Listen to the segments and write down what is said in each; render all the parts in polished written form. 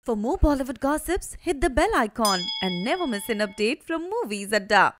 For more Bollywood gossips, hit the bell icon and never miss an update from Movies Adda.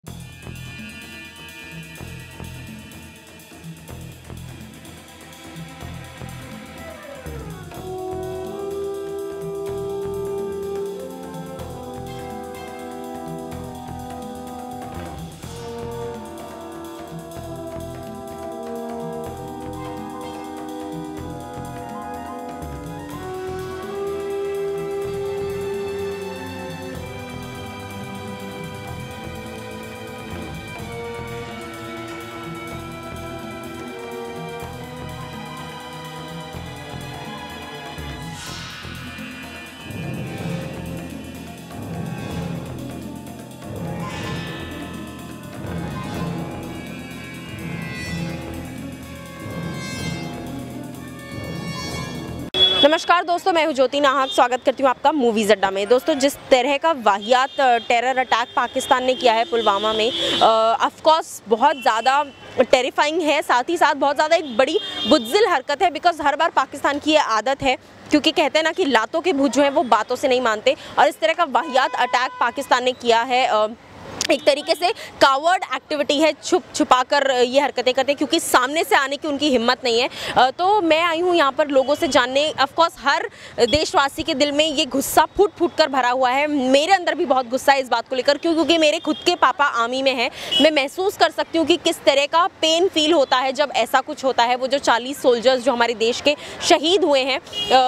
नमस्कार दोस्तों, मैं हूं ज्योति नाहक। स्वागत करती हूं आपका मूवीज़ अड्डा में। दोस्तों, जिस तरह का वाहियात टेरर अटैक पाकिस्तान ने किया है पुलवामा में, ऑफ कोर्स बहुत ज़्यादा टेरिफाइंग है, साथ ही साथ बहुत ज़्यादा एक बड़ी बुज़दिल हरकत है। बिकॉज हर बार पाकिस्तान की ये आदत है, क्योंकि कहते हैं ना कि लातों के भूत जो हैं वो बातों से नहीं मानते, और इस तरह का वाहियात अटैक पाकिस्तान ने किया है। एक तरीके से कावर्ड एक्टिविटी है, छुपा कर ये हरकतें करते हैं, क्योंकि सामने से आने की उनकी हिम्मत नहीं है। तो मैं आई हूँ यहाँ पर लोगों से जानने। ऑफ कोर्स हर देशवासी के दिल में ये गुस्सा फूट फूट कर भरा हुआ है। मेरे अंदर भी बहुत गुस्सा है इस बात को लेकर, क्योंकि मेरे खुद के पापा आर्मी में हैं। मैं महसूस कर सकती हूँ कि किस तरह का पेन फील होता है जब ऐसा कुछ होता है। वो जो 40 सोल्जर्स जो हमारे देश के शहीद हुए हैं,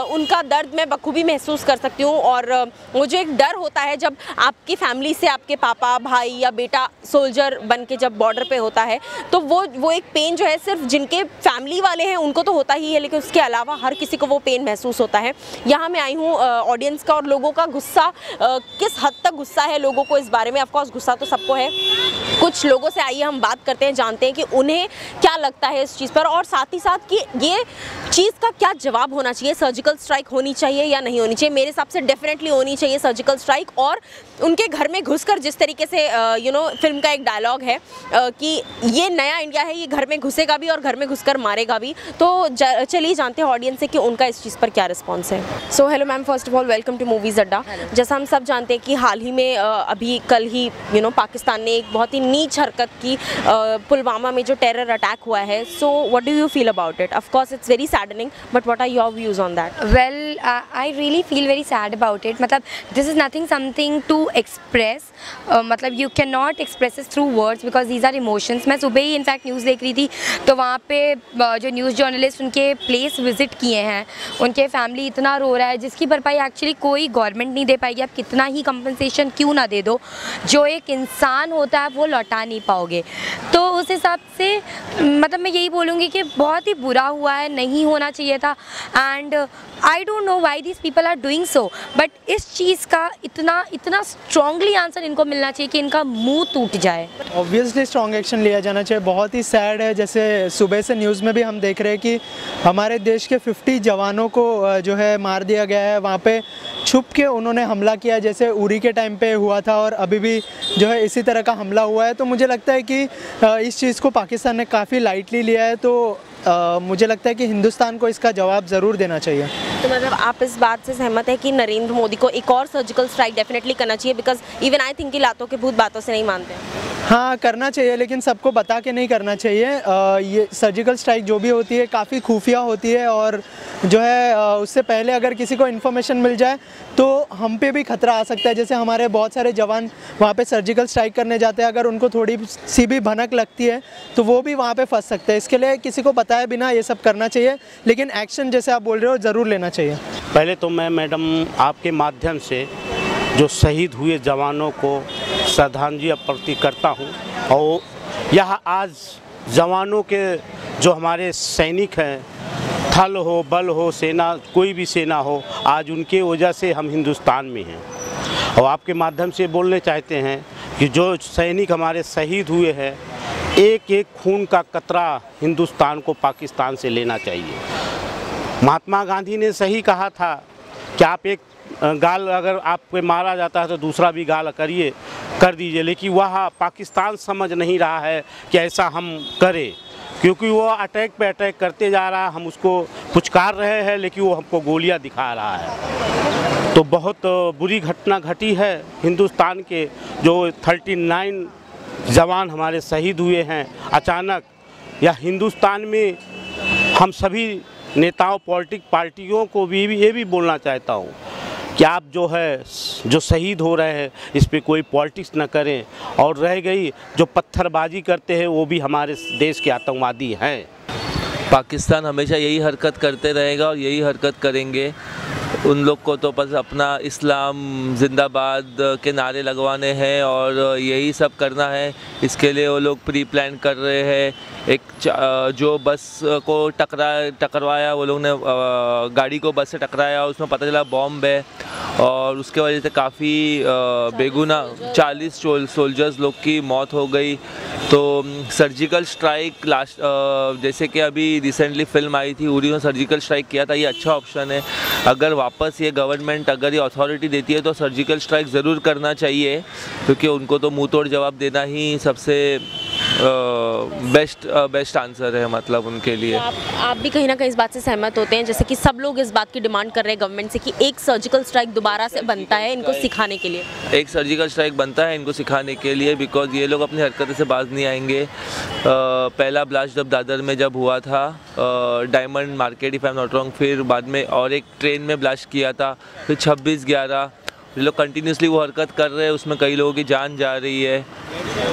उनका दर्द मैं बखूबी महसूस कर सकती हूँ। और वो जो एक डर होता है जब आपकी फैमिली से आपके पापा, भाई या बेटा सोल्जर बन के जब बॉर्डर पे होता है, तो वो एक पेन जो है सिर्फ जिनके फैमिली वाले हैं उनको तो होता ही है, लेकिन उसके अलावा हर किसी को वो पेन महसूस होता है। यहाँ मैं आई हूँ ऑडियंस का और लोगों का गुस्सा, किस हद तक गुस्सा है लोगों को इस बारे में। ऑफ कोर्स गुस्सा तो सबको है। कुछ लोगों से आइए हम बात करते हैं, जानते हैं कि उन्हें क्या लगता है इस चीज़ पर, और साथ ही साथ कि ये चीज़ का क्या जवाब होना चाहिए। सर्जिकल स्ट्राइक होनी चाहिए या नहीं होनी चाहिए? मेरे हिसाब से डेफिनेटली होनी चाहिए सर्जिकल स्ट्राइक। और उनके घर में घुसकर, जिस तरीके से फिल्म का एक डायलॉग है कि ये नया इंडिया है, ये घर में घुसेगा भी और घर में घुसकर मारेगा भी। तो चलिए जानते हैं ऑडियंस से कि उनका इस चीज़ पर क्या रिस्पॉन्स है। So hello ma'am, first of all welcome to movies Adda. जैसा हम सब जानते हैं कि हाल ही में अभी कल ही पाकिस्तान ने एक बहुत ही नीच हरकत की, पुलवामा में जो टेरर अटैक हुआ है। So what do you feel about it? Of course it's very saddening, but what are your views on that? Well, I really feel very sad about it. मतलब this is nothing something to express, मतलब you can not express through words because these are emotions. मैं सुबह ही in fact news देख रही थी, तो वहाँ पे जो न्यूज़ जर्नलिस्ट उनके प्लेस विजिट किए हैं, उनके फैमिली इतना रो रहा है जिसकी भरपाई एक्चुअली कोई गवर्नमेंट नहीं दे पाएगी। आप कितना ही कंपनसेशन क्यों ना दे दो, जो एक इंसान होता है वो लौटा नहीं पाओगे। तो उस हिसाब से मतलब मैं यही बोलूँगी कि बहुत ही बुरा हुआ है, नहीं होना चाहिए था। And I don't know why this people are doing so, but इस चीज़ का इतना स्ट्रांगली आंसर इनको मिलना चाहिए कि इनका मुंह टूट जाए। ऑब्वियसली स्ट्रॉन्ग एक्शन लिया जाना चाहिए। बहुत ही सैड है, जैसे सुबह से न्यूज़ में भी हम देख रहे हैं कि हमारे देश के 50 जवानों को जो है मार दिया गया है। वहाँ पे छुप के उन्होंने हमला किया, जैसे उरी के टाइम पे हुआ था, और अभी भी जो है इसी तरह का हमला हुआ है। तो मुझे लगता है कि इस चीज़ को पाकिस्तान ने काफ़ी लाइटली लिया है। तो मुझे लगता है कि हिंदुस्तान को इसका जवाब ज़रूर देना चाहिए। तो मतलब आप इस बात से सहमत है कि नरेंद्र मोदी को एक और सर्जिकल स्ट्राइक डेफिनेटली करना चाहिए? बिकॉज इवन आई थिंक कि लातों के भूत बातों से नहीं मानते हैं। हाँ, करना चाहिए, लेकिन सबको बता के नहीं करना चाहिए। ये सर्जिकल स्ट्राइक जो भी होती है काफ़ी खुफिया होती है, और जो है उससे पहले अगर किसी को इन्फॉर्मेशन मिल जाए तो हम पे भी खतरा आ सकता है। जैसे हमारे बहुत सारे जवान वहाँ पे सर्जिकल स्ट्राइक करने जाते हैं, अगर उनको थोड़ी सी भी भनक लगती है तो वो भी वहाँ पे फंस सकते हैं। इसके लिए किसी को बताए बिना ये सब करना चाहिए, लेकिन एक्शन जैसे आप बोल रहे हो ज़रूर लेना चाहिए। पहले तो मैं मैडम आपके माध्यम से जो शहीद हुए जवानों को श्रद्धांजलि अर्पित करता हूँ। और यह आज जवानों के जो हमारे सैनिक हैं, थल हो, बल हो, सेना, कोई भी सेना हो, आज उनके वजह से हम हिंदुस्तान में हैं। और आपके माध्यम से बोलने चाहते हैं कि जो सैनिक हमारे शहीद हुए हैं, एक एक खून का कतरा हिंदुस्तान को पाकिस्तान से लेना चाहिए। महात्मा गांधी ने सही कहा था कि आप एक गाल अगर आपको मारा जाता है तो दूसरा भी गाल कर दीजिए, लेकिन वह पाकिस्तान समझ नहीं रहा है कि ऐसा हम करें, क्योंकि वो अटैक पे अटैक करते जा रहा है। हम उसको पुचकार रहे हैं, लेकिन वो हमको गोलियां दिखा रहा है। तो बहुत बुरी घटना घटी है। हिंदुस्तान के जो 39 जवान हमारे शहीद हुए हैं अचानक, या हिंदुस्तान में हम सभी नेताओं पॉलिटिक पार्टियों को भी ये भी बोलना चाहता हूँ कि आप जो शहीद हो रहे हैं इस पे कोई पॉलिटिक्स न करें। और रह गई जो पत्थरबाजी करते हैं वो भी हमारे देश के आतंकवादी हैं। पाकिस्तान हमेशा यही हरकत करते रहेगा और यही हरकत करेंगे। उन लोग को तो बस अपना इस्लाम जिंदाबाद के नारे लगवाने हैं और यही सब करना है। इसके लिए वो लोग प्री प्लान कर रहे हैं। एक जो बस को टकराया, वो लोग ने गाड़ी को बस से टकराया, उसमें पता चला बॉम्ब है और उसके वजह से काफ़ी बेगुनाह 40 सोल्जर्स लोग की मौत हो गई। तो सर्जिकल स्ट्राइक जैसे कि अभी रिसेंटली फिल्म आई थी उरी में सर्जिकल स्ट्राइक किया था, ये अच्छा ऑप्शन है। अगर वापस ये गवर्नमेंट अगर ये अथॉरिटी देती है तो सर्जिकल स्ट्राइक ज़रूर करना चाहिए, क्योंकि उनको तो मुंह तोड़ जवाब देना ही सबसे बेस्ट आंसर है मतलब उनके लिए। आप भी कहीं ना कहीं इस बात से सहमत होते हैं, जैसे कि सब लोग इस बात की डिमांड कर रहे हैं गवर्नमेंट से कि एक सर्जिकल स्ट्राइक दोबारा से बनता है इनको सिखाने के लिए। एक सर्जिकल स्ट्राइक बनता है इनको सिखाने के लिए, बिकॉज ये लोग अपनी हरकतें से बाज नहीं आएंगे। पहला ब्लास्ट जब दादर में जब हुआ था, diamond market if I am not wrong, फिर बाद में और एक ट्रेन में ब्लास्ट किया था, फिर 26/11 ये लोग कंटिन्यूसली वो हरकत कर रहे हैं, उसमें कई लोगों की जान जा रही है।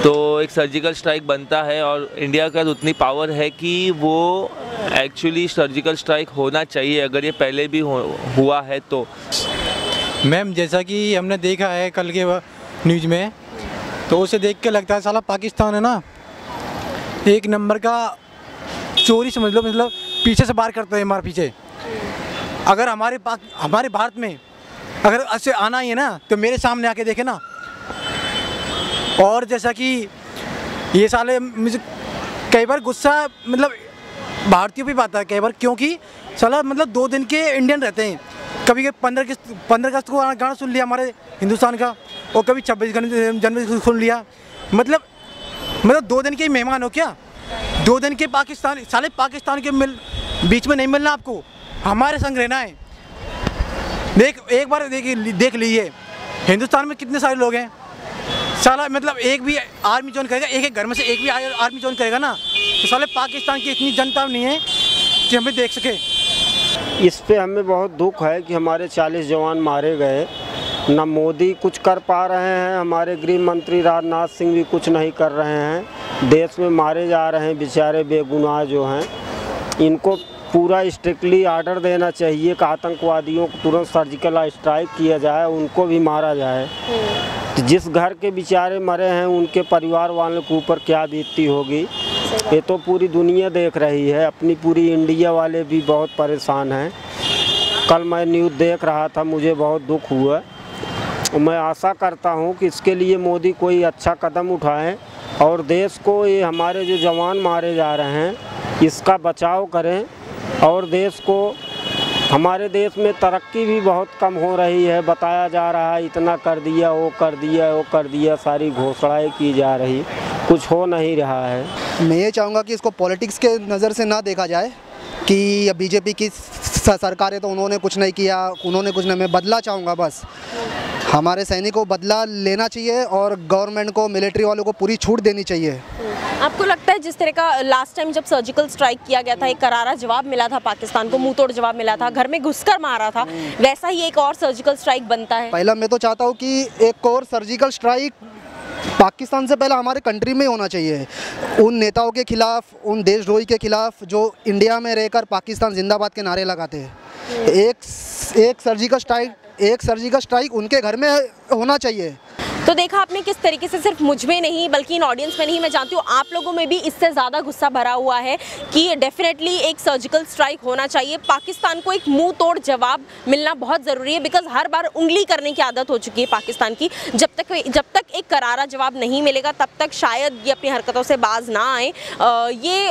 तो एक सर्जिकल स्ट्राइक बनता है और इंडिया का उतनी पावर है कि वो एक्चुअली सर्जिकल स्ट्राइक होना चाहिए, अगर ये पहले भी हुआ है तो। मैम जैसा कि हमने देखा है कल के न्यूज़ में, तो उसे देख के लगता है साला पाकिस्तान है ना एक नंबर का चोरी समझ लो, मतलब पीछे से बार करते हैं हमारे पीछे। अगर हमारे भारत में अगर ऐसे आना ही है ना तो मेरे सामने आके देखे ना। और जैसा कि ये साले मुझे कई बार गुस्सा मतलब भारतीयों पे भी आता है कई बार, क्योंकि साला मतलब 2 दिन के इंडियन रहते हैं। कभी 15 अगस्त को गाना सुन लिया हमारे हिंदुस्तान का, और कभी 26 जनवरी को सुन लिया। मतलब 2 दिन के मेहमान हो क्या? 2 दिन के पाकिस्तान, साले पाकिस्तान के बीच में नहीं मिलना आपको, हमारे संग रहना है। एक बार देख लीजिए हिंदुस्तान में कितने सारे लोग हैं, साला मतलब एक भी आर्मी ज्वाइन करेगा, एक घर में से एक भी आर्मी ज्वाइन करेगा ना, तो साले पाकिस्तान की इतनी जनता नहीं है कि हमें देख सके। इस पे हमें बहुत दुख है कि हमारे 40 जवान मारे गए। ना मोदी कुछ कर पा रहे हैं, हमारे गृह मंत्री राजनाथ सिंह भी कुछ नहीं कर रहे हैं। देश में मारे जा रहे हैं बेचारे बेगुनाह जो हैं। इनको पूरा स्ट्रिक्टली आर्डर देना चाहिए कि आतंकवादियों को तुरंत सर्जिकल स्ट्राइक किया जाए, उनको भी मारा जाए। जिस घर के बेचारे मरे हैं उनके परिवार वालों के ऊपर क्या बीतती होगी, ये तो पूरी दुनिया देख रही है। अपनी पूरी इंडिया वाले भी बहुत परेशान हैं। कल मैं न्यूज़ देख रहा था, मुझे बहुत दुख हुआ। मैं आशा करता हूं कि इसके लिए मोदी कोई अच्छा कदम उठाएं और देश को ये हमारे जो जवान मारे जा रहे हैं इसका बचाव करें। और देश को, हमारे देश में तरक्की भी बहुत कम हो रही है, बताया जा रहा है इतना कर दिया, वो कर दिया, वो कर दिया, सारी घोषणाएं की जा रही, कुछ हो नहीं रहा है। मैं ये चाहूँगा कि इसको पॉलिटिक्स के नज़र से ना देखा जाए कि बीजेपी की सरकार है तो उन्होंने कुछ नहीं किया, उन्होंने कुछ नहीं। मैं बदला चाहूँगा, बस हमारे सैनिकों को बदला लेना चाहिए और गवर्नमेंट को, मिलिट्री वालों को पूरी छूट देनी चाहिए। आपको लगता है जिस तरह का लास्ट टाइम जब सर्जिकल स्ट्राइक किया गया था, एक करारा जवाब मिला था पाकिस्तान को, मुंह तोड़ जवाब मिला था, घर में घुसकर मारा था, वैसा ही एक और सर्जिकल स्ट्राइक बनता है? पहला मैं तो चाहता हूँ कि एक और सर्जिकल स्ट्राइक पाकिस्तान से पहले हमारे कंट्री में होना चाहिए। उन नेताओं के खिलाफ, उन देशद्रोही के खिलाफ जो इंडिया में रहकर पाकिस्तान जिंदाबाद के नारे लगाते हैं। एक सर्जिकल स्ट्राइक उनके घर में होना चाहिए। तो देखा आपने किस तरीके से सिर्फ मुझ में नहीं बल्कि इन ऑडियंस में नहीं, मैं जानती हूँ आप लोगों में भी इससे ज़्यादा गुस्सा भरा हुआ है कि डेफिनेटली एक सर्जिकल स्ट्राइक होना चाहिए। पाकिस्तान को एक मुंह तोड़ जवाब मिलना बहुत ज़रूरी है, बिकॉज हर बार उंगली करने की आदत हो चुकी है पाकिस्तान की। जब तक एक करारा जवाब नहीं मिलेगा तब तक शायद ये अपनी हरकतों से बाज ना आए। ये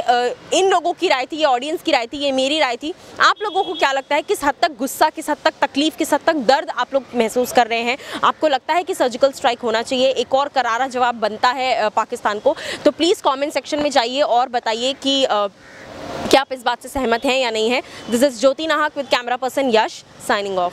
इन लोगों की राय थी, ये ऑडियंस की राय थी, ये मेरी राय थी। आप लोगों को क्या लगता है, किस हद तक गुस्सा, किस हद तक तकलीफ, किस हद तक दर्द आप लोग महसूस कर रहे हैं? आपको लगता है कि सर्जिकल स्ट्राइक होना चाहिए, एक और करारा जवाब बनता है पाकिस्तान को? तो प्लीज़ कमेंट सेक्शन में जाइए और बताइए कि क्या आप इस बात से सहमत हैं या नहीं हैं। दिस इज़ ज्योति नाहक with camera person Yash, signing off.